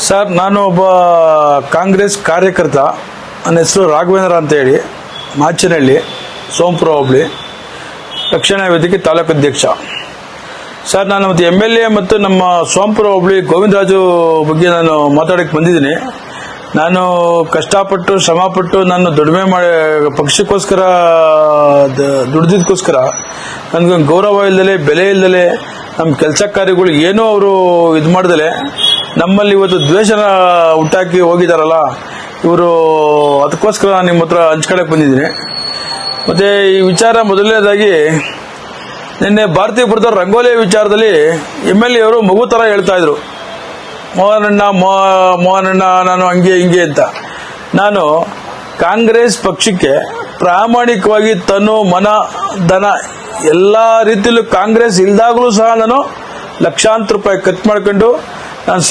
Sir, ನಾನು ಒಬ್ಬ ಕಾಂಗ್ರೆಸ್ ಕಾರ್ಯಕರ್ತ. ನನ್ನ ಹೆಸರು ರಾಘವೇಂದ್ರ ಅಂತ ಹೇಳಿ, ಮಾಚನಹಳ್ಳಿ, ಸೋಂಪುರ ಹೋಬಳಿ, ರಕ್ಷಣಾ ವೇದಿಕೆ ತಾಲೂಕು ಅಧ್ಯಕ್ಷ. ಸರ್, ನಾನು ಮತ್ತು MLA ಮತ್ತು ನಮ್ಮ ಸೋಂಪುರ ಹೋಬಳಿ ಗೋವಿಂದರಾಜು ಬಗ್ಗೆ ನಾನು ಮಾತಾಡಕ್ಕೆ ಬಂದಿದ್ದೀನಿ. ನಾನು ಕಷ್ಟಪಟ್ಟು ಶ್ರಮಪಟ್ಟು ನಾನು ದುಡಿಮೆ ಮಾಡಿ ಪಕ್ಷಕ್ಕೋಸ್ಕರ ದುಡಿದಿದ್ದಕ್ಕೋಸ್ಕರ ನನಗೆ ಗೌರವ ಇಲ್ಲದಲೆ, ಬೆಲೆ ಇಲ್ಲದಲೆ, ನಮ್ಮ ಕೆಲಸ ಕಾರ್ಯಗಳು ಏನೂ ಅವರು ಇದು ಮಾಡ್ದಲೆ ನಮ್ಮಲ್ಲಿ ಇವತ್ತು ದ್ವೇಷನ ಹುಟ್ಟಾಕಿ ಹೋಗಿದಾರಲ್ಲ ಇವರು. ಅದಕ್ಕೋಸ್ಕರ ನಾನು ನಿಮ್ಮ ಹತ್ರ ಹಂಚ್ಕೊಳಕ್ಕೆ ಬಂದಿದ್ದೀನಿ. ಮತ್ತು ಈ ವಿಚಾರ ಮೊದಲನೇದಾಗಿ ನಿನ್ನೆ ಭಾರತೀಯಪುರದ ರಂಗೋಲಿ ವಿಚಾರದಲ್ಲಿ MLA ಅವರು ಮಗು ಥರ ಹೇಳ್ತಾ ಇದ್ರು, ಮೋಹನಣ್ಣ ನಾನು ಹಂಗೆ ಹಿಂಗೆ ಅಂತ. ನಾನು ಕಾಂಗ್ರೆಸ್ ಪಕ್ಷಕ್ಕೆ ಪ್ರಾಮಾಣಿಕವಾಗಿ ತನು ಮನ ಧನ ಎಲ್ಲ ರೀತಿಯಲ್ಲೂ ಕಾಂಗ್ರೆಸ್ ಇಲ್ದಾಗಲೂ ಸಹ ನಾನು ಲಕ್ಷಾಂತರ ರೂಪಾಯಿ ಖರ್ಚು ಮಾಡ್ಕೊಂಡು ನಾನು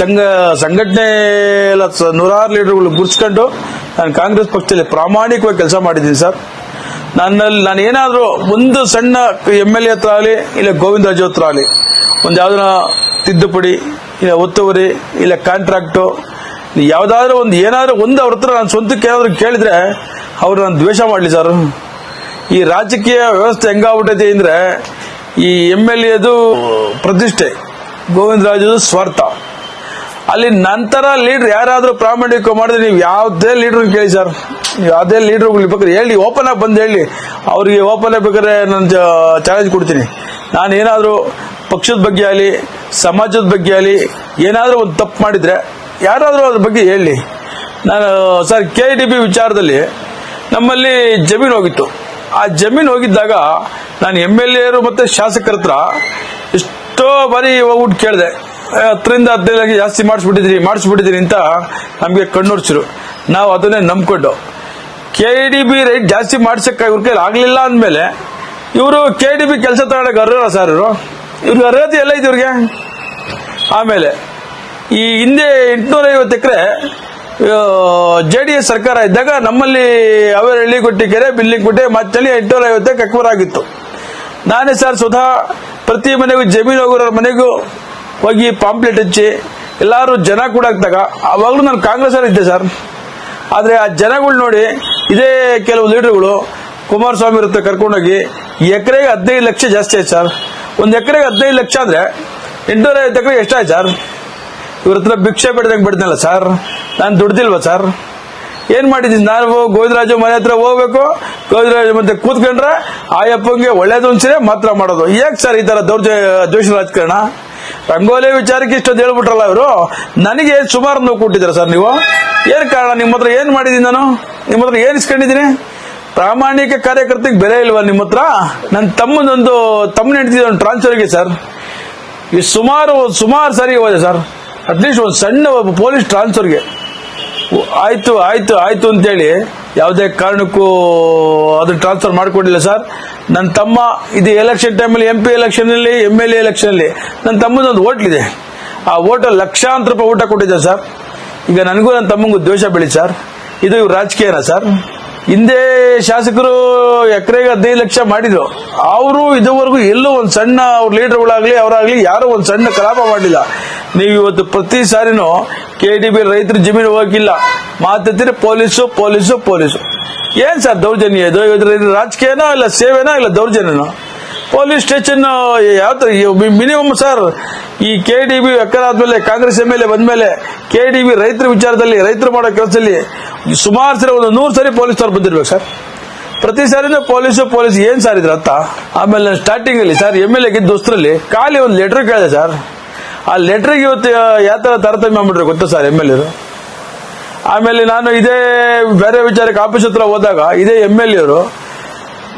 ಸಂಘಟನೆ ಎಲ್ಲ ನೂರಾರು ಲೀಡರ್ಗಳು ಗುರ್ಸ್ಕೊಂಡು ನಾನು ಕಾಂಗ್ರೆಸ್ ಪಕ್ಷದಲ್ಲಿ ಪ್ರಾಮಾಣಿಕವಾಗಿ ಕೆಲಸ ಮಾಡಿದ್ದೀನಿ ಸರ್. ನಾನು ಏನಾದರೂ ಒಂದು ಸಣ್ಣ MLA ಹತ್ರ ಆಗಲಿ ಇಲ್ಲ ಗೋವಿಂದರಾಜು ಹತ್ರ ಆಗಲಿ ಒಂದು ಯಾವ್ದನ್ನ ತಿದ್ದುಪಡಿ ಇಲ್ಲ ಒತ್ತುವರಿ ಇಲ್ಲ ಕಾಂಟ್ರಾಕ್ಟು ಯಾವುದಾದ್ರೂ ಒಂದು ಏನಾದರೂ ಒಂದು ಅವ್ರ ಹತ್ರ ನಾನು ಸ್ವಂತಕ್ಕೆ ಏನಾದರೂ ಕೇಳಿದ್ರೆ ಅವರು ನಾನು ದ್ವೇಷ ಮಾಡಲಿ ಸರ್. ಈ ರಾಜಕೀಯ ವ್ಯವಸ್ಥೆ ಹೆಂಗಾಗ್ಬಿಟ್ಟೈತೆ ಅಂದರೆ ಈ MLAದು ಪ್ರತಿಷ್ಠೆ, ಗೋವಿಂದರಾಜು ಸ್ವಾರ್ಥ. ಅಲ್ಲಿ ನಂತರ ಲೀಡರ್ ಯಾರಾದರೂ ಪ್ರಾಮಾಣಿಕ ಮಾಡಿದ್ರೆ ನೀವು ಯಾವುದೇ ಲೀಡರ್ ಕೇಳಿ ಸರ್, ಯಾವುದೇ ಲೀಡರ್ಗಳು ಬೇಕಾದ್ರೆ ಹೇಳಿ, ಓಪನ್ ಆಗಿ ಬಂದು ಹೇಳಿ, ಅವ್ರಿಗೆ ಓಪನ್ ಆಗಿ ಬೇಕಾದ್ರೆ ನಾನು ಚಾಲೆಂಜ್ ಕೊಡ್ತೀನಿ. ನಾನು ಏನಾದರೂ ಪಕ್ಷದ ಬಗ್ಗೆ ಆಗಲಿ ಸಮಾಜದ ಬಗ್ಗೆ ಆಗಲಿ ಏನಾದರೂ ಒಂದು ತಪ್ಪು ಮಾಡಿದರೆ ಯಾರಾದರೂ ಅದ್ರ ಬಗ್ಗೆ ಹೇಳಿ. ನಾನು ಸರ್ KDB ವಿಚಾರದಲ್ಲಿ ನಮ್ಮಲ್ಲಿ ಜಮೀನು ಹೋಗಿತ್ತು. ಆ ಜಮೀನು ಹೋಗಿದ್ದಾಗ ನಾನು MLAರು ಮತ್ತು ಶಾಸಕರ ಹತ್ರ ಎಷ್ಟೋ ಬಾರಿ ಹೋಗ್ಬಿಟ್ಟು ಕೇಳಿದೆ, 10ರಿಂದ 15 ಲಕ್ಷ ಜಾಸ್ತಿ ಮಾಡಿಸ್ಬಿಟ್ಟಿದ್ದೀನಿ ಅಂತ ನಮಗೆ ಕಣ್ಣುರ್ಸಿರು. ನಾವು ಅದನ್ನೇ ನಂಬ್ಕೊಂಡು KDB ರೈಟ್ ಜಾಸ್ತಿ ಮಾಡ್ಸಕ್ಕೆ ಇವ್ರ ಕೈಲಿ ಆಗಲಿಲ್ಲ ಅಂದಮೇಲೆ ಇವರು KDB ಕೆಲಸ ತಗೊಳಕ್ಕೆ ಅರ್ಹರ ಸರ್. ಇವ್ರಿಗೆ ಅರ್ಹತೆ ಎಲ್ಲ ಇದೆ ಇವ್ರಿಗೆ. ಆಮೇಲೆ ಈ ಹಿಂದೆ 850 ಎಕರೆ JDS ಸರ್ಕಾರ ಇದ್ದಾಗ ನಮ್ಮಲ್ಲಿ ಅವೇರಳ್ಳಿ, ಕೊಟ್ಟಿಕೆರೆ, ಬಿಲ್ಲಿಂಗ್ಕೋಟೆ, ಮಾಚನಹಳ್ಳಿ 850 ಎಕರೆ ಅಕ್ವೈರ್ ಆಗಿತ್ತು. ನಾನೇ ಸರ್ ಸ್ವತಃ ಪ್ರತಿ ಮನೆಗೂ ಜಮೀನು ಹೋಗೋರ ಮನೆಗೂ ಹೋಗಿ ಪಾಂಪ್ಲೆಟ್ ಹಚ್ಚಿ ಎಲ್ಲರೂ ಜನ ಕೂಡ ಆಗ್ದಾಗ ಆವಾಗಲೂ ನಾನು ಕಾಂಗ್ರೆಸ್ಸಲ್ಲಿ ಇದ್ದೆ ಸರ್. ಆದರೆ ಆ ಜನಗಳು ನೋಡಿ ಇದೇ ಕೆಲವು ಲೀಡರ್ಗಳು ಕುಮಾರಸ್ವಾಮಿ ಹತ್ರ ಕರ್ಕೊಂಡೋಗಿ ಎಕರೆಗೆ 15 ಲಕ್ಷ ಜಾಸ್ತಿ ಆಯ್ತು ಸರ್. ಒಂದು ಎಕರೆಗೆ 15 ಲಕ್ಷ ಅಂದರೆ 850 ಎಕರೆ ಎಷ್ಟಾಯ್ತು ಸರ್? ಇವ್ರ ಹತ್ರ ಭಿಕ್ಷೆ ಬಿಡ್ದಲ್ಲ ಸರ್. ನಾನು ದುಡ್ದಿಲ್ವ ಸರ್? ಏನ್ ಮಾಡಿದ್ದೀನಿ ನಾನು? ಗೋವಿಂದರಾಜು ಮನೆ ಹತ್ರ ಹೋಗ್ಬೇಕು, ಗೋವಿಂದರಾಜು ಮತ್ತೆ ಕೂತ್ಕೊಂಡ್ರೆ ಆಯಪ್ಪಂಗೆ ಒಳ್ಳೇದು ಅನ್ಸಿದ್ರೆ ಮಾತ್ರ ಮಾಡೋದು. ಯಾಕೆ ಸರ್ ಈ ತರ ದ್ವೇಷ ರಾಜಕಾರಣ? ರಂಗೋಲಿ ವಿಚಾರಕ್ಕೆ ಇಷ್ಟೊಂದು ಹೇಳ್ಬಿಟ್ರಲ್ಲ ಇವರು. ನನಗೆ ಸುಮಾರು ನೋವು ಕೊಟ್ಟಿದ್ದೀರ ಸರ್ ನೀವು. ಏನ್ ಕಾರಣ? ನಿಮ್ಮ ಹತ್ರ ಏನ್ ಮಾಡಿದ್ದೀನಿ ನಾನು? ನಿಮ್ಮ ಹತ್ರ ಏನ್ ಇಸ್ಕೊಂಡಿದ್ದೀನಿ? ಪ್ರಾಮಾಣಿಕ ಕಾರ್ಯಕರ್ತಕ್ಕೆ ಬೆಲೆ ಇಲ್ವಾ ನಿಮ್ಮ ಹತ್ರ? ನನ್ನ ತಮ್ಮನ ಹೆಂಡತಿ ಒಂದು ಟ್ರಾನ್ಸ್ಫರ್ಗೆ ಸರ್ ಈ ಸುಮಾರು ಸಾರಿ ಹೋದೆ ಸರ್. ಅಟ್ಲೀಸ್ಟ್ ಒಂದು ಸಣ್ಣ ಒಬ್ಬ ಪೊಲೀಸ್ ಟ್ರಾನ್ಸ್ಫರ್ಗೆ ಆಯ್ತು ಅಂತೇಳಿ ಯಾವುದೇ ಕಾರಣಕ್ಕೂ ಅದನ್ನ ಟ್ರಾನ್ಸ್ಫರ್ ಮಾಡ್ಕೊಂಡಿಲ್ಲ ಸರ್. ನನ್ನ ತಮ್ಮ ಇದು ಎಲೆಕ್ಷನ್ ಟೈಮಲ್ಲಿ MP ಎಲೆಕ್ಷನ್ ಅಲ್ಲಿ MLA ಎಲೆಕ್ಷನ್ ಅಲ್ಲಿ ನನ್ನ ತಮ್ಮದೊಂದು ಹೋಟ್ಲಿದೆ. ಆ ಹೋಟೆಲ್ ಲಕ್ಷಾಂತರ ರೂಪಾಯಿ ಊಟ ಕೊಟ್ಟಿದ್ದೆ ಸರ್. ಈಗ ನನಗೂ ನನ್ನ ತಮ್ಮಂಗೂ ದ್ವೇಷ ಬೆಳಿ ಸರ್. ಇದು ಇವ್ರ ರಾಜಕೀಯನ ಸರ್? ಹಿಂದೆ ಶಾಸಕರು ಎಕರೆಗೆ 15 ಲಕ್ಷ ಮಾಡಿದ್ರು. ಅವರು ಇದುವರೆಗೂ ಎಲ್ಲೂ ಒಂದು ಸಣ್ಣ ಅವ್ರ ಲೀಡರ್ಗಳಾಗ್ಲಿ ಅವರಾಗ್ಲಿ ಯಾರು ಒಂದು ಸಣ್ಣ ಕಲಾಪ ಮಾಡಲಿಲ್ಲ. ನೀವು ಇವತ್ತು ಪ್ರತಿ ಸಾರಿನೂ KDB ರೈತರ ಜಮೀನು ಹೋಗಿಲ್ಲ, ಮಾತಾಡ್ತೀರಿ ಪೊಲೀಸು. ಏನ್ ಸರ್ ದೌರ್ಜನ್ಯ ಇದು? ರಾಜಕೀಯನೋ ಇಲ್ಲ ಸೇವೆನೋ ಇಲ್ಲ ದೌರ್ಜನ್ಯನೋ? ಪೊಲೀಸ್ ಸ್ಟೇಷನ್ ಯಾವ ಮಿನಿಮಮ್ ಸರ್? ಈ KDB ಎಕರೆ ಆದ್ಮೇಲೆ ಕಾಂಗ್ರೆಸ್ MLA ಬಂದ್ಮೇಲೆ KDB ರೈತರ ವಿಚಾರದಲ್ಲಿ ರೈತರು ಮಾಡೋ ಕೆಲಸದಲ್ಲಿ ಸುಮಾರು ಸರಿ ಒಂದು 100 ಸರಿ ಪೊಲೀಸರು ಬಂದಿರ್ಬೇಕು ಸರ್. ಪ್ರತಿ ಸಾರಿನೂ ಪೊಲೀಸ್ ಏನ್ ಸರ್ ಇದ್ರ ಅರ್ಥ? ಆಮೇಲೆ ಸ್ಟಾರ್ಟಿಂಗ್ ಅಲ್ಲಿ ಸರ್ MLA ಗೆ ದೋಸ್ತರಲ್ಲಿ ಖಾಲಿ ಒಂದು ಲೆಟರ್ ಕೇಳಿದೆ ಸರ್. ಆ ಲೆಟರ್ಗೆ ಇವತ್ತು ಯಾವ ತರ ತಾರತಮ್ಯ ಮಾಡ್ಬಿಟ್ರೆ ಗೊತ್ತಾ ಸರ್ MLA? ಆಮೇಲೆ ನಾನು ಇದೇ ಬೇರೆ ವಿಚಾರಕ್ಕೆ ಆಫೀಸ್ ಹತ್ರ ಹೋದಾಗ ಇದೇ MLA ಅವರು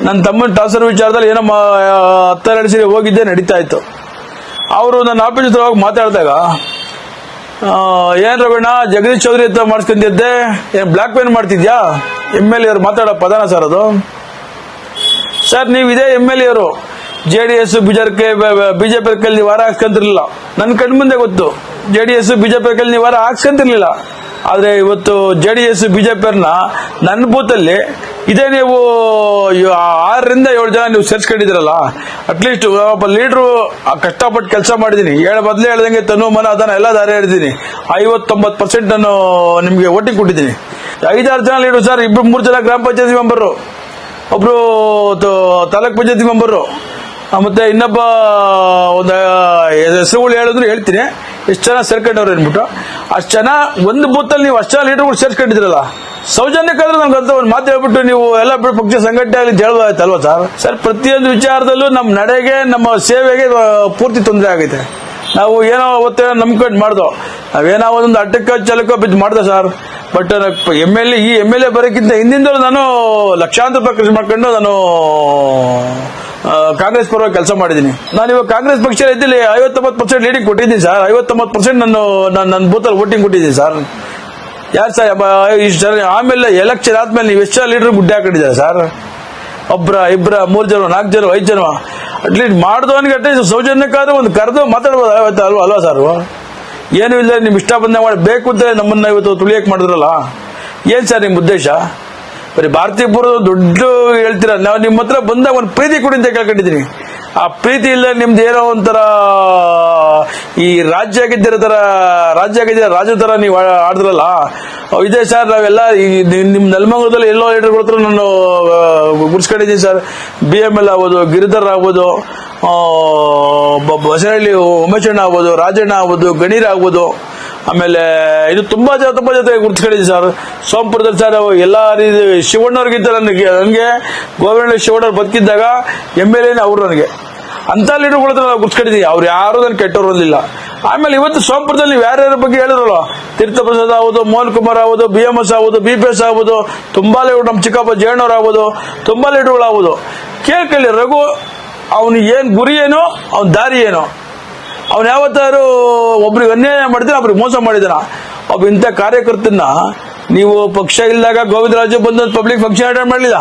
ನನ್ನ ತಮ್ಮನ ಟ್ರಾನ್ಸ್ಫರ್ ವಿಚಾರದಲ್ಲಿ ಏನೋ 10-12 ಸರಿ ಹೋಗಿದ್ದೆ, ನಡೀತಾ ಇತ್ತು. ಅವರು ನನ್ನ ಆಫೀಸ್ ಹತ್ರ ಹೋಗಿ ಮಾತಾಡಿದಾಗ, ಏನ್ ರವೀಣ ಜಗದೀಶ್ ಚೌಧರಿ ಹತ್ರ ಮಾಡಿಸ್ಕೊಂಡಿದ್ದೆ, ಏನ್ ಬ್ಲಾಕ್ ಮೇಲ್ ಮಾಡ್ತಿದ್ಯಾ? MLA ಅವರು ಮಾತಾಡೋ ಪದಾನ ಸರ್ ಅದು. ಸರ್ ನೀವು ಇದೇ MLA ಅವರು JDS ಬಿಜೆಪಿ ಕೈಲಿ ವಾರ ಹಾಕ್ಸ್ಕೊಂತಿರ್ಲಿಲ್ಲ. ನನ್ನ ಕಣ್ ಮುಂದೆ ಗೊತ್ತು, JDS ಬಿಜೆಪಿ ಕೈಲಿ ವಾರ ಹಾಕ್ಸ್ಕೊಂತಿರ್ಲಿಲ್ಲ. ಆದ್ರೆ ಇವತ್ತು JDS ಬಿಜೆಪಿಯವ್ರನ್ನ ನನ್ನ ಬೂತಲ್ಲಿ ಇದೇ ನೀವು 6ರಿಂದ 7 ಜನ ನೀವು ಸೇರ್ಸ್ಕೊಂಡಿದ್ದೀರಲ್ಲ, ಅಟ್ಲೀಸ್ಟ್ ಒಬ್ಬ ಲೀಡ್ರು ಕಷ್ಟಪಟ್ಟು ಕೆಲಸ ಮಾಡಿದೀನಿ, ಮೊದಲೇ ಹೇಳ್ದಂಗೆ ತನು ಮನ ಅದನ್ನ ಎಲ್ಲ ದಾರಿ ಹೇಳಿದೀನಿ. 50-90% ನಾನು ನಿಮ್ಗೆ ವೋಟಿಂಗ್ ಕೊಟ್ಟಿದ್ದೀನಿ. 5-6 ಜನ ಲೀಡ್ರು ಸರ್, 2-3 ಜನ ಗ್ರಾಮ ಪಂಚಾಯತಿ ಮೆಂಬರು, ಒಬ್ರು ತಾಲೂಕ್ ಪಂಚಾಯತಿ ಮೆಂಬರು, ಮತ್ತೆ ಇನ್ನೊಬ್ಬ ಒಂದು ಹೆಸರುಗಳು ಹೇಳಿದ್ರು ಹೇಳ್ತೀನಿ, ಎಷ್ಟು ಜನ ಸೇರ್ಕೊಂಡವ್ರು ಅಂದ್ಬಿಟ್ಟು. ಅಷ್ಟು ಜನ ಒಂದು ಬೂತಲ್ಲಿ ನೀವು ಅಷ್ಟು ಜನ ಲೀಡರ್ಗಳು ಸೇರ್ಕೊಂಡಿದ್ರಲ್ಲ, ಸೌಜನ್ಯಕ್ಕಾದ್ರೂ ನಮ್ಗಂತ ಒಂದು ಮಾತು ಹೇಳ್ಬಿಟ್ಟು ನೀವು ಎಲ್ಲ ಪಕ್ಷ ಸಂಘಟನೆ ಆಗಲಿ ಹೇಳ್ಬೋದಾಯ್ತಲ್ವಾ ಸರ್? ಪ್ರತಿಯೊಂದು ವಿಚಾರದಲ್ಲೂ ನಮ್ಮ ನಡೆಗೆ, ನಮ್ಮ ಸೇವೆಗೆ ಪೂರ್ತಿ ತೊಂದರೆ ಆಗೈತೆ. ನಾವು ಏನೋ ಅವತ್ತೇನೋ ನಂಬ್ಕೊಂಡು ಮಾಡ್ದೋ, ನಾವೇನೋ ಒಂದು ಅಡ್ಡಕ್ಕ ಚಲಕ ಬಿದ್ದು ಮಾಡ್ದೆ ಸರ್. ಬಟ್ ಈ ಎಮ್ ಎಲ್ ಎ ಬರೋಕ್ಕಿಂತ ಹಿಂದಿಂದಲೂ ನಾನು ಲಕ್ಷಾಂತರ ರೂಪಾಯಿ ಖರ್ಚು ಮಾಡ್ಕೊಂಡು ನಾನು ಕಾಂಗ್ರೆಸ್ ಪರವಾಗಿ ಕೆಲಸ ಮಾಡಿದ್ದೀನಿ. ನಾನು ಇವಾಗ ಕಾಂಗ್ರೆಸ್ ಪಕ್ಷ ಇದ್ದಲ್ಲಿ 50-90% ಲೀಡಿಂಗ್ ಕೊಟ್ಟಿದ್ದೀನಿ ಸರ್. 50-90% ನನ್ನ ಬೂತಲ್ಲಿ ವೋಟಿಂಗ್ ಕೊಟ್ಟಿದ್ದೀನಿ ಸರ್. ಯಾರು ಸರ್ ಇಷ್ಟು ಜನ? ಆಮೇಲೆ ಎಲೆಕ್ಷನ್ ಆದ್ಮೇಲೆ ನೀವು ಎಷ್ಟು ಜನ ಲೀಡರ್ ಗುಡ್ಡೆ ಹಾಕೊಂಡಿದ್ದಾರೆ ಸರ್? ಒಬ್ರ 2 3 ಜನ 4 ಜನ 5 ಜನ ಅಟ್ಲೀಸ್ಟ್ ಮಾಡಿದವನಿಗೆ ಅಟ್ಲೀಸ್ಟ್ ಸೌಜನ್ಯಕ್ಕಾದ್ರೂ ಒಂದು ಕರೆದು ಮಾತಾಡ್ಬೋದು ಅಲ್ವಾ ಸರ್? ಏನು ಇಲ್ಲ, ನಿಮ್ ಇಷ್ಟ ಬಂದ ಮಾಡಬೇಕು ಅಂತ ನಮ್ಮನ್ನ ಇವತ್ತು ತುಳಿಯಕ್ ಮಾಡಿದ್ರಲ್ಲ, ಏನ್ ಸರ್ ನಿಮ್ ಉದ್ದೇಶ? ಬರೀ ಭಾರತೀಯ ಪೂರ್ವ ದೊಡ್ಡ ಹೇಳ್ತೀರ. ನಾವು ನಿಮ್ಮ ಹತ್ರ ಬಂದಾಗ ಒಂದು ಪ್ರೀತಿ ಕೊಡಿ ಅಂತ ಕೇಳ್ಕೊಂಡಿದ್ದೀನಿ. ಆ ಪ್ರೀತಿ ಇಲ್ಲ, ನಿಮ್ದು ಏನೋ ಒಂಥರ ಈ ರಾಜ್ಯ ಆಗಿದ್ದಿರೋ ತರ, ರಾಜು ತರ ನೀವು ಆಡಿದ್ರಲ್ಲ, ಇದೆ ಸರ್. ನಾವೆಲ್ಲ ನಿಮ್ ನೆಲಮಂಗಲದಲ್ಲಿ ಎಲ್ಲೋ ಲೀಡರ್ಗಳ ಹತ್ರ ನಾನು ಗುಡ್ಸ್ಕೊಂಡಿದ್ದೀನಿ ಸರ್. BML ಆಗ್ಬೋದು, ಗಿರಿಧರ್ ಆಗ್ಬೋದು, ಬಸವನಹಳ್ಳಿ ಉಮೇಶಣ್ಣ ಆಗ್ಬೋದು, ರಾಜಣ್ಣ ಆಗ್ಬೋದು, ಗಣೀರ್ ಆಗ್ಬೋದು, ಆಮೇಲೆ ಇದು ತುಂಬಾ ಜೊತೆ ಗುರ್ತಿಸ್ಕೊಂಡಿದ್ದೀವಿ ಸರ್. ಸೋಂಪುರದಲ್ಲಿ ಸರ್ ಎಲ್ಲಾ ರೀತಿ ಶಿವಣ್ಣವ್ರಿಗಿಂತ ನನಗೆ ಗೋವಿಂದ ಶಿವಣ್ಣವ್ರು ಬದುಕಿದ್ದಾಗ MLA ಅವ್ರು ನನಗೆ ಅಂತ ಲೀಡರ್ಗಳ ಹತ್ರ ನಾವು ಗುರ್ತಿಸ್ಕೊಂಡಿದ್ದೀವಿ. ಅವ್ರು ಯಾರು ನನ್ ಕೆಟ್ಟವ್ರು ಅಲ್ಲಿಲ್ಲ. ಆಮೇಲೆ ಇವತ್ತು ಸೋಂಪುರದಲ್ಲಿ ನೀವು ಯಾರ್ಯಾರ ಬಗ್ಗೆ ಹೇಳಿದ್ರಲ್ಲ, ತೀರ್ಥಪ್ರಸಾದ್ ಆಗ್ಬೋದು, ಮೋಹನ್ ಕುಮಾರ್ ಆಗ್ಬೋದು, BMS ಆಗ್ಬೋದು, BPS ಆಗ್ಬೋದು, ತುಂಬಾ ಲೀಡರ್, ನಮ್ಮ ಚಿಕ್ಕಪ್ಪ ಜಯಣ್ಣವ್ರು ಆಗ್ಬೋದು, ತುಂಬಾ ಲೀಡರ್ಗಳು ಆಗ್ಬೋದು. ಕೇಳ್ಕೊಳ್ಳಿ, ರಘು ಅವನು ಏನ್ ಗುರಿ ಏನೋ, ಅವನ ದಾರಿ ಏನೋ. ಅವ್ನು ಯಾವತ್ತಾರು ಒಬ್ರಿಗೆ ಅನ್ಯಾಯ ಮಾಡಿದ್ರೆ ಒಬ್ರಿಗೆ ಮೋಸ ಮಾಡಿದಾನ. ಒಬ್ಬ ಇಂಥ ಕಾರ್ಯಕರ್ತನ ನೀವು ಪಕ್ಷ ಇಲ್ದಾಗ ಗೋವಿಂದರಾಜು ಬಂದು ಪಬ್ಲಿಕ್ ಫಂಕ್ಷನ್ ಅಟೆಂಡ್ ಮಾಡಲಿಲ್ಲ,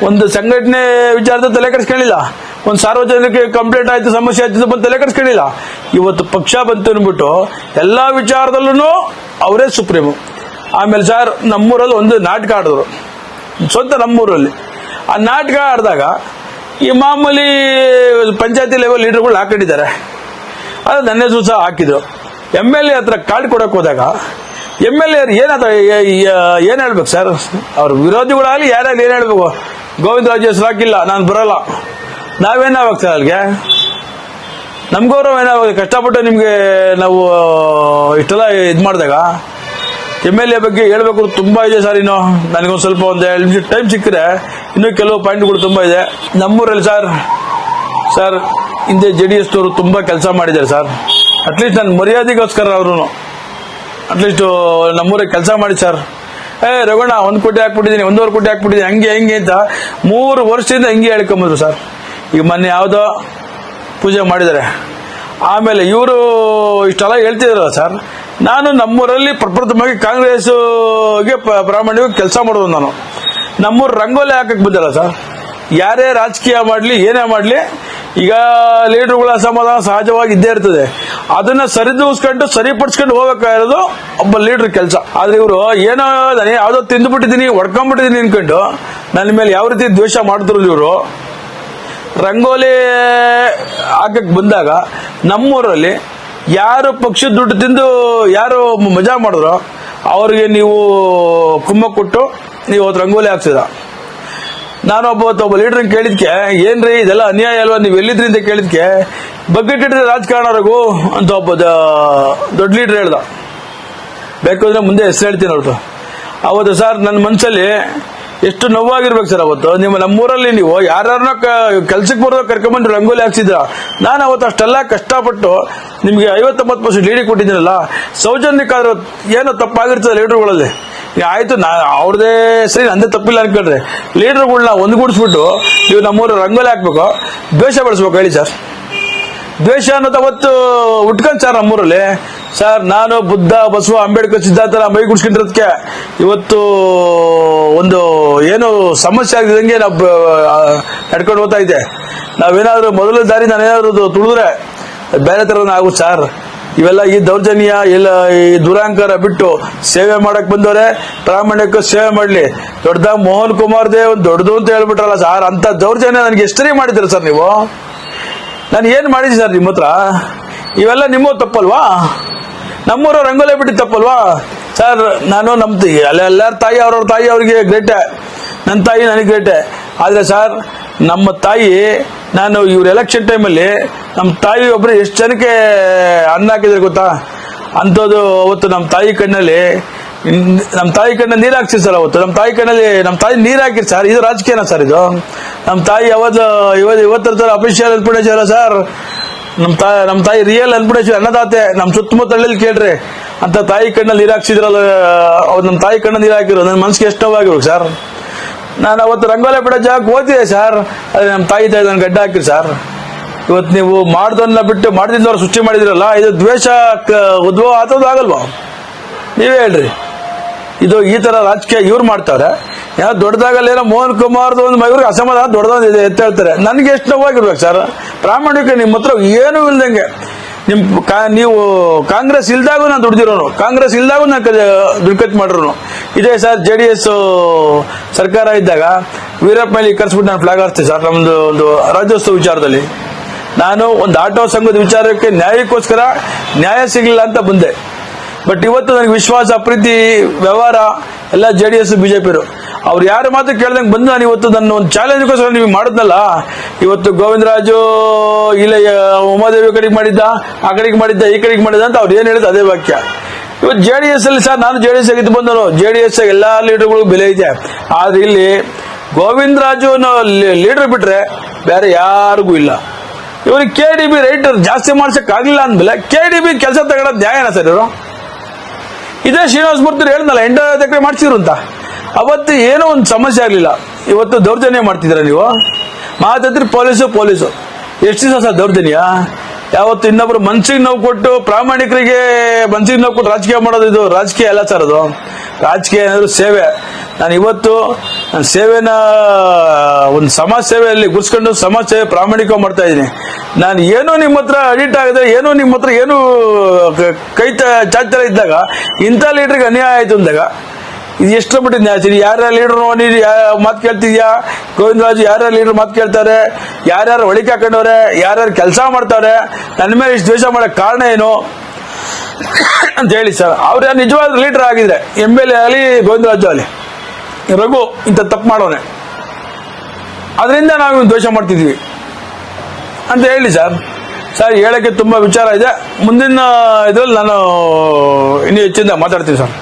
ಒಂದು ಸಂಘಟನೆ ವಿಚಾರದ ತಲೆ ಕೆಡಿಸ್ಕೊಳ್ಳಿಲ್ಲ, ಒಂದು ಸಾರ್ವಜನಿಕ ಕಂಪ್ಲೇಂಟ್ ಆಯ್ತು, ಸಮಸ್ಯೆ ಆಯ್ತು ಬಂದು ತಲೆ ಕೆಡಿಸ್ಕೊಳ್ಳಿಲ್ಲ. ಇವತ್ತು ಪಕ್ಷ ಬಂತು ಅಂದ್ಬಿಟ್ಟು ಎಲ್ಲಾ ವಿಚಾರದಲ್ಲೂ ಅವರೇ ಸುಪ್ರೀಮು. ಆಮೇಲೆ ಸರ್, ನಮ್ಮೂರಲ್ಲಿ ಒಂದು ನಾಟಕ ಆಡಿದ್ರು, ಸ್ವಂತ ನಮ್ಮೂರಲ್ಲಿ. ಆ ನಾಟಕ ಆಡಿದಾಗ ಈ ಮಾಮೂಲಿ ಪಂಚಾಯತಿ ಲೆವೆಲ್ ಲೀಡರ್ಗಳು ಹಾಕೊಂಡಿದ್ದಾರೆ, ಅದು ನನ್ನ ಹೆಸರು ಸಹ ಹಾಕಿದ್ರು. MLA ಹತ್ರ ಕಾರ್ಡ್ ಕೊಡಕ್ ಹೋದಾಗ MLA ಏನ್ ಹೇಳ್ಬೇಕು ಸರ್? ಅವ್ರ ವಿರೋಧಿಗಳಾಗಲಿ ಯಾರಾಗಲಿ ಏನ್ ಹೇಳ್ಬೇಕು? ಗೋವಿಂದರಾಜು ಹೆಸರು ಹಾಕಿಲ್ಲ, ನಾನು ಬರಲ್ಲ. ನಾವೇನಾಗ್ಬೇಕು ಸರ್ ಅಲ್ಲಿಗೆ? ನಮ್ ಗೌರವ ಏನಾಗ? ಕಷ್ಟಪಟ್ಟು ನಿಮ್ಗೆ ನಾವು ಇಷ್ಟೆಲ್ಲ ಇದ್ ಮಾಡಿದಾಗ MLA ಬಗ್ಗೆ ಹೇಳ್ಬೇಕು ತುಂಬಾ ಇದೆ ಸರ್. ಇನ್ನು ನನಗೊಂದು ಸ್ವಲ್ಪ ಒಂದು 2 ನಿಮಿಷ ಟೈಮ್ ಸಿಕ್ಕರೆ ಇನ್ನೂ ಕೆಲವು ಪಾಯಿಂಟ್ಗಳು ತುಂಬಾ ಇದೆ. ನಮ್ಮೂರಲ್ಲಿ ಸರ್ ಹಿಂದೆ JDS ನವರು ತುಂಬಾ ಕೆಲಸ ಮಾಡಿದ್ದಾರೆ ಸರ್. ಅಟ್ಲೀಸ್ಟ್ ನನ್ನ ಮರ್ಯಾದೆಗೋಸ್ಕರ ಅವರು ಅಟ್ಲೀಸ್ಟ್ ನಮ್ಮೂರಿಗೆ ಕೆಲಸ ಮಾಡಿ ಸರ್. ರಘುಣ್ಣ 1 ಕೋಟಿ ಹಾಕ್ಬಿಟ್ಟಿದ್ದೀನಿ, 1.5 ಕೋಟಿ ಹಾಕ್ಬಿಟ್ಟಿದ್ದೀನಿ, ಹಂಗೆ ಅಂತ 3 ವರ್ಷದಿಂದ ಹಿಂಗೆ ಹೇಳ್ಕೊಂಬಂದ್ರು ಸರ್. ಈಗ ಮೊನ್ನೆ ಯಾವುದೋ ಪೂಜೆ ಮಾಡಿದ್ದಾರೆ. ಆಮೇಲೆ ಇವರು ಇಷ್ಟೆಲ್ಲ ಹೇಳ್ತಿದಾರಲ್ಲ ಸರ್, ನಾನು ನಮ್ಮೂರಲ್ಲಿ ಪ್ರಪ್ರಥಮವಾಗಿ ಕಾಂಗ್ರೆಸ್ಗೆ ಪ್ರಾಮಾಣಿಕವಾಗಿ ಕೆಲಸ ಮಾಡೋದು. ನಾನು ನಮ್ಮೂರು ರಂಗೋಲಿ ಹಾಕಕ್ ಬಂದಲ್ಲ ಸರ್. ಯಾರೇ ರಾಜಕೀಯ ಮಾಡಲಿ, ಏನೇ ಮಾಡಲಿ, ಈಗ ಲೀಡರ್ಗಳ ಅಸಮಾಧಾನ ಸಹಜವಾಗಿ ಇದ್ದೇ ಇರ್ತದೆ. ಅದನ್ನ ಸರಿದೂಗಿಸ್ಕೊಂಡು ಸರಿಪಡಿಸ್ಕೊಂಡು ಹೋಗ್ಬೇಕಾಗಿರೋದು ಒಬ್ಬ ಲೀಡರ್ ಕೆಲಸ. ಆದ್ರೆ ಇವರು ಏನೋ ಯಾವ್ದೋ ತಿಂದುಬಿಟ್ಟಿದ್ದೀನಿ, ಹೊಡ್ಕೊಂಡ್ಬಿಟ್ಟಿದ್ದೀನಿ ಅನ್ಕೊಂಡು ನನ್ನ ಮೇಲೆ ಯಾವ ರೀತಿ ದ್ವೇಷ ಮಾಡಿದ್ರು ಇವರು. ರಂಗೋಲಿ ಹಾಕಕ್ ಬಂದಾಗ ನಮ್ಮೂರಲ್ಲಿ ಯಾರು ಪಕ್ಷದ ದುಡ್ಡು ತಿಂದು ಯಾರು ಮಜಾ ಮಾಡಿದ್ರು ಅವ್ರಿಗೆ ನೀವು ಕುಮ್ಮ ಕೊಟ್ಟು ನೀವು ಅವತ್ತು ರಂಗೋಲಿ ಹಾಕ್ಸಿದ. ನಾನು ಒಬ್ಬ ಲೀಡರ್ ಕೇಳಿದ್ಕೆ, ಏನ್ರಿ ಇದೆಲ್ಲ ಅನ್ಯಾಯ ಅಲ್ವಾ, ನೀವು ಎಲ್ಲಿದ್ರಿ ಅಂತ ಕೇಳಿದ್ಕೆ, ಬಗ್ಗೆಟ್ ಹಿಡಿದ್ರೆ ರಾಜಕಾರಣರಿಗೂ ಅಂತ ಒಬ್ಬ ದೊಡ್ಡ ಲೀಡರ್ ಹೇಳ್ದ. ಬೇಕಾದ್ರೆ ಮುಂದೆ ಹೆಸರು ಹೇಳ್ತೀನಿ ಅವ್ರದ್ದು. ಅವತ್ತು ಸರ್ ನನ್ನ ಮನಸ್ಸಲ್ಲಿ ಎಷ್ಟು ನೋವಾಗಿರ್ಬೇಕು ಸರ್. ಅವತ್ತು ನಮ್ಮೂರಲ್ಲಿ ನೀವು ಯಾರನ್ನ ಕೆಲ್ಸಕ್ಕೆ ಬರೋದು ಕರ್ಕೊಂಡ್ಬಂದು ರಂಗೋಲಿ ಹಾಕ್ಸಿದ್ರ. ನಾನು ಅವತ್ತು ಅಷ್ಟೆಲ್ಲ ಕಷ್ಟಪಟ್ಟು ನಿಮ್ಗೆ 50-90% ಲೀಡಿಂಗ್ ಕೊಟ್ಟಿದ್ದೀನಲ್ಲ, ಸೌಜನ್ಯಕ್ಕಾದ್ರೂ ಏನೋ ತಪ್ಪಾಗಿರ್ತದೆ ಲೀಡರ್ಗಳಲ್ಲಿ. ಆಯ್ತು, ಅವ್ರದೇ ಸರಿ, ನಂದೇ ತಪ್ಪಿಲ್ಲ ಅನ್ಕೊಂಡ್ರೆ ಲೀಡರ್ಗಳನ್ನ ಒಂದುಗೂಡಿಸ್ಬಿಟ್ಟು ನೀವು ನಮ್ಮೂರು ರಂಗೋಲಿ ಹಾಕ್ಬೇಕು, ದ್ವೇಷ ಬೆಳೆಸ್ಬೇಕು ಹೇಳಿ ಸರ್. ದ್ವೇಷ ಅನ್ನೋದು ಅವತ್ತು ಉಟ್ಕೊಂಡ್ ಸರ್ ನಮ್ಮೂರಲ್ಲಿ. ಸರ್ ನಾನು ಬುದ್ಧ, ಬಸವ, ಅಂಬೇಡ್ಕರ್, ಸಿದ್ಧಾಂತ ಮೈ ಗುಡ್ಸ್ಕೊಂಡಿರೋದಕ್ಕೆ ಇವತ್ತು ಒಂದು ಏನು ಸಮಸ್ಯೆ ಆಗಿದಂಗೆ ನಾವು ನಡ್ಕೊಂಡು ಹೋಗ್ತಾ ಇದೆ. ನಾವೇನಾದ್ರೂ ಮೊದಲ ದಾರಿ ನಾನೇನಾದ್ರು ತುಳಿದ್ರೆ ಬೇರೆ ತರ ಆಗುತ್ತೆ ಸರ್. ಇವೆಲ್ಲ ಈ ದೌರ್ಜನ್ಯ ಎಲ್ಲ ಈ ದುರಾಂಕಾರ ಬಿಟ್ಟು ಸೇವೆ ಮಾಡಕ್ ಬಂದವ್ರೆ, ಪ್ರಾಮಾಣಿಕ ಸೇವೆ ಮಾಡ್ಲಿ. ದೊಡ್ಡದಾಗ ಮೋಹನ್ ಕುಮಾರ್ ದೇವ್ ದೊಡ್ಡದು ಅಂತ ಹೇಳ್ಬಿಟ್ರಲ್ಲ ಸರ್, ಅಂತ ದೌರ್ಜನ್ಯ ನನಗೆ ಎಷ್ಟರಿ ಮಾಡಿದ್ರಿ ಸರ್ ನೀವು? ನಾನು ಏನ್ ಮಾಡಿದ್ರಿ ಸರ್ ನಿಮ್ಮ ಹತ್ರ? ಇವೆಲ್ಲ ನಿಮ್ಮ ತಪ್ಪಲ್ವಾ? ನಮ್ಮೂರ ರಂಗೋಲೆ ಬಿಟ್ಟು ತಪ್ಪಲ್ವಾ ಸರ್? ನಾನು ಎಲ್ಲರ ತಾಯಿ ಅವ್ರವ್ರ ತಾಯಿ ಅವ್ರಿಗೆ ಗ್ರೇಟೆ, ನನ್ನ ತಾಯಿ ನನಗೆ ಗ್ರೇಟೆ. ಆದ್ರೆ ಸರ್, ನಮ್ಮ ತಾಯಿ, ನಾನು ಇವ್ರ ಎಲೆಕ್ಷನ್ ಟೈಮಲ್ಲಿ ನಮ್ಮ ತಾಯಿ ಒಬ್ರು ಎಷ್ಟು ಜನಕ್ಕೆ ಅನ್ನ ಹಾಕಿದ್ರೆ ಗೊತ್ತಾ? ಅಂಥದ್ದು ಅವತ್ತು ನಮ್ಮ ತಾಯಿ ಕಣ್ಣಲ್ಲಿ ನೀರು ಹಾಕ್ಸಿರ್ ಸರ್. ಅವತ್ತು ನಮ್ಮ ತಾಯಿ ಕಣ್ಣಲ್ಲಿ ನಮ್ಮ ತಾಯಿ ನೀರು ಹಾಕಿರ್ ಸರ್. ಇದು ರಾಜಕೀಯನ ಸರ್? ಇದು ನಮ್ಮ ತಾಯಿ ಇವತ್ತರ ತರ ಅಫಿಷಿಯಲ್ ಅನ್ಪುಣೇಶ್ವರ ಸರ್. ನಮ್ಮ ತಾಯಿ ರಿಯಲ್ ಅನ್ಪುಣೇಶ್ವರ ಅನ್ನದಾತೆ. ನಮ್ಮ ಸುತ್ತಮುತ್ತ ಹಳ್ಳಿಲಿ ಕೇಳ್ರಿ, ಅಂತ ತಾಯಿ ಕಣ್ಣಲ್ಲಿ ನೀರು ಹಾಕ್ಸಿದ್ರಲ್ಲ, ಅವ್ರು ನಮ್ಮ ತಾಯಿ ಕಣ್ಣಲ್ಲಿ ನೀರು ಹಾಕಿರೋ ನನ್ನ ಮನಸ್ಸಿಗೆ ಎಷ್ಟು ನೋವಾಗಿರ್ಬೇಕು ಸರ್. ನಾನು ಅವತ್ತು ರಂಗೋಲೆ ಬಿಡೋ ಜಾಗಕ್ಕೆ ಓದ್ತಿದ್ದೆ ಸರ್, ಅದೇ ನಮ್ಮ ತಾಯಿ ನನ್ನ ಗಡ್ಡ ಹಾಕಿರಿ ಸರ್. ಇವತ್ತು ನೀವು ಮಾಡ್ದನ್ನ ಬಿಟ್ಟು ಮಾಡ್ದಿದ್ದವ್ರು ಸೃಷ್ಟಿ ಮಾಡಿದಿರಲ್ಲ, ಇದು ದ್ವೇಷ ಉದ್ಭವ ಆಗೋದು ಆಗಲ್ವಾ? ನೀವೇ ಹೇಳ್ರಿ. ಇದು ಈ ತರ ರಾಜಕೀಯ ಇವ್ರು ಮಾಡ್ತಾರೆ. ಯಾವ ದೊಡ್ಡದಾಗಲ್ಲ ಏನೋ ಮೋಹನ್ ಕುಮಾರ್ದು ಒಂದು ಇವ್ರಿಗೆ ಅಸಮಾಧಾನ ದೊಡ್ಡದೊಂದಿದೆ ಎತ್ತ ಹೇಳ್ತಾರೆ. ನನಗೆ ಎಷ್ಟು ನೋವಾಗಿರ್ಬೇಕು ಸರ್? ಪ್ರಾಮಾಣಿಕ ನಿಮ್ಮ ಹತ್ರ ಏನೂ ಇಲ್ದಂಗೆ ನೀವು ಕಾಂಗ್ರೆಸ್ ಇಲ್ದಾಗೂ ನಾನು ದುಡ್ದಿರೋನು, ಕಾಂಗ್ರೆಸ್ ಇಲ್ದಾಗೂ ನಾನು ದುಡ್ಡು ಖರ್ಚು ಮಾಡಿರೋನು. ಇದೇ ಸರ್ JDS ಸರ್ಕಾರ ಇದ್ದಾಗ ವೀರಪ್ಪ ಮೇಲೆ ಕರ್ಸ್ಬಿಟ್ಟು ನಾನು ಫ್ಲಾಗ್ ಹಾರಿಸ್ತೀನಿ ಸರ್. ನಮ್ದು ಒಂದು ರಾಜ್ಯೋತ್ಸವ ವಿಚಾರದಲ್ಲಿ ನಾನು ಒಂದು ಆಟೋ ಸಂಘದ ವಿಚಾರಕ್ಕೆ ನ್ಯಾಯಕ್ಕೋಸ್ಕರ ನ್ಯಾಯ ಸಿಗಲಿಲ್ಲ ಅಂತ ಬಂದೆ. ಬಟ್ ಇವತ್ತು ನನಗೆ ವಿಶ್ವಾಸ, ಪ್ರೀತಿ, ವ್ಯವಹಾರ ಎಲ್ಲ JDS BJP ಅವ್ರು ಯಾರ ಮಾತು ಕೇಳ್ದಂಗೆ ಬಂದು ನಾನು ಇವತ್ತು ನನ್ನ ಒಂದು ಚಾಲೆಂಜ್ಗೋಸ್ಕರ ನೀವು ಮಾಡಿದ್ನಲ್ಲ. ಇವತ್ತು ಗೋವಿಂದರಾಜು ಇಲ್ಲ ಉಮಾದೇವಿ ಕಡೆಗೆ ಮಾಡಿದ್ದ, ಆ ಕಡೆಗೆ ಮಾಡಿದ್ದ, ಈ ಕಡೆಗೆ ಮಾಡಿದ್ದ ಅಂತ ಅವ್ರು ಏನ್ ಹೇಳಿದ್ರು ಅದೇ ವಾಕ್ಯ. ಇವತ್ತು JDS ಅಲ್ಲಿ ಸರ್, ನಾನು JDS ಆಗಿದ್ದು ಬಂದನು. JDS ಎಲ್ಲಾ ಲೀಡರ್ಗಳಿಗೂ ಬೆಲೆ ಇದೆ. ಆದ್ರೆ ಇಲ್ಲಿ ಗೋವಿಂದರಾಜು ಲೀಡರ್ ಬಿಟ್ರೆ ಬೇರೆ ಯಾರಿಗೂ ಇಲ್ಲ. ಇವ್ರಿಗೆ KDB ರೈಟ್ ಜಾಸ್ತಿ ಮಾಡ್ಸಕ್ ಆಗ್ಲಿಲ್ಲ ಅಂದ್ಮೇಲೆ KDB ಕೆಲಸ ತಗೊಳ್ಳೋದು ನ್ಯಾಯನ ಸರ್? ಇವರು ಇದೇ ಶ್ರೀನಿವಾಸ ಮೂರ್ತಿ ಹೇಳಿದ್ನಲ್ಲ 8 ಎಕರೆ ಮಾಡ್ಸಿದ್ರು ಅಂತ. ಅವತ್ತು ಏನೋ ಒಂದು ಸಮಸ್ಯೆ ಆಗ್ಲಿಲ್ಲ. ಇವತ್ತು ದೌರ್ಜನ್ಯ ಮಾಡ್ತಿದ್ದೀರ ನೀವು. ಮಾತಾಡ್ತಿರಿ ಪೊಲೀಸು. ಎಷ್ಟು ದಿವಸ ಸರ್ ದೌರ್ಜನ್ಯ? ಯಾವತ್ತು ಇನ್ನೊಬ್ರು ಮನ್ಸಿಗೆ ನೋವು ಕೊಟ್ಟು, ಪ್ರಾಮಾಣಿಕರಿಗೆ ಮನ್ಸಿಗೆ ನೋವು ಕೊಟ್ಟು ರಾಜಕೀಯ ಮಾಡೋದು ಇದು ರಾಜಕೀಯ ಅಲ್ಲ ಸರ್. ಅದು ರಾಜಕೀಯ ಏನಾದ್ರು ಸೇವೆ. ನಾನು ಇವತ್ತು ನನ್ನ ಸೇವೆನ ಒಂದು ಸಮಾಜ ಸೇವೆಯಲ್ಲಿ ಗುರ್ಸ್ಕೊಂಡು ಸಮಾಜ ಸೇವೆ ಪ್ರಾಮಾಣಿಕ ಮಾಡ್ತಾ ಇದ್ದೀನಿ. ನಾನು ಏನೋ ನಿಮ್ಮ ಹತ್ರ ಅಡಿಟ್ ಆಗಿದ್ರೆ, ಏನೋ ನಿಮ್ಮ ಹತ್ರ ಏನು ಕೈ ಚಾಚರ ಇದ್ದಾಗ ಇಂಥ ಲೀಡರ್ಗೆ ಅನ್ಯಾಯ ಆಯ್ತು ಅಂದಾಗ ಇದು ಎಷ್ಟು ಬಿಟ್ಟು ನ್ಯಾಯ? ಯಾರ್ಯಾರ ಲೀಡರ್ ನೀನು ಮಾತು ಕೇಳ್ತಿದ್ಯಾ? ಗೋವಿಂದರಾಜು ಯಾರ್ಯಾರ ಲೀಡರ್ ಮಾತು ಕೇಳ್ತಾರೆ? ಯಾರ್ಯಾರು ಒಳಿಕೆ ಹಾಕೊಂಡವ್ರೆ? ಯಾರ್ಯಾರು ಕೆಲಸ ಮಾಡ್ತಾರೆ? ನನ್ನ ಮೇಲೆ ಇಷ್ಟು ದ್ವೇಷ ಮಾಡಕ್ ಕಾರಣ ಏನು ಅಂತ ಹೇಳಿ ಸರ್. ಅವ್ರ ನಿಜವಾದ ಲೀಡರ್ ಆಗಿದ್ರೆ MLA ಆಗಲಿ, ಗೋವಿಂದರಾಜು ಆಗಲಿ, ರಘು ಇಂಥ ತಪ್ಪು ಮಾಡೋನೆ, ಅದರಿಂದ ನಾವು ದ್ವೇಷ ಮಾಡ್ತಿದ್ವಿ ಅಂತ ಹೇಳಿ ಸರ್. ಹೇಳಕ್ಕೆ ತುಂಬಾ ವಿಚಾರ ಇದೆ. ಮುಂದಿನ ಇದ್ರಲ್ಲಿ ನಾನು ಇನ್ನೂ ಹೆಚ್ಚಿನ ಮಾತಾಡ್ತೀನಿ ಸರ್.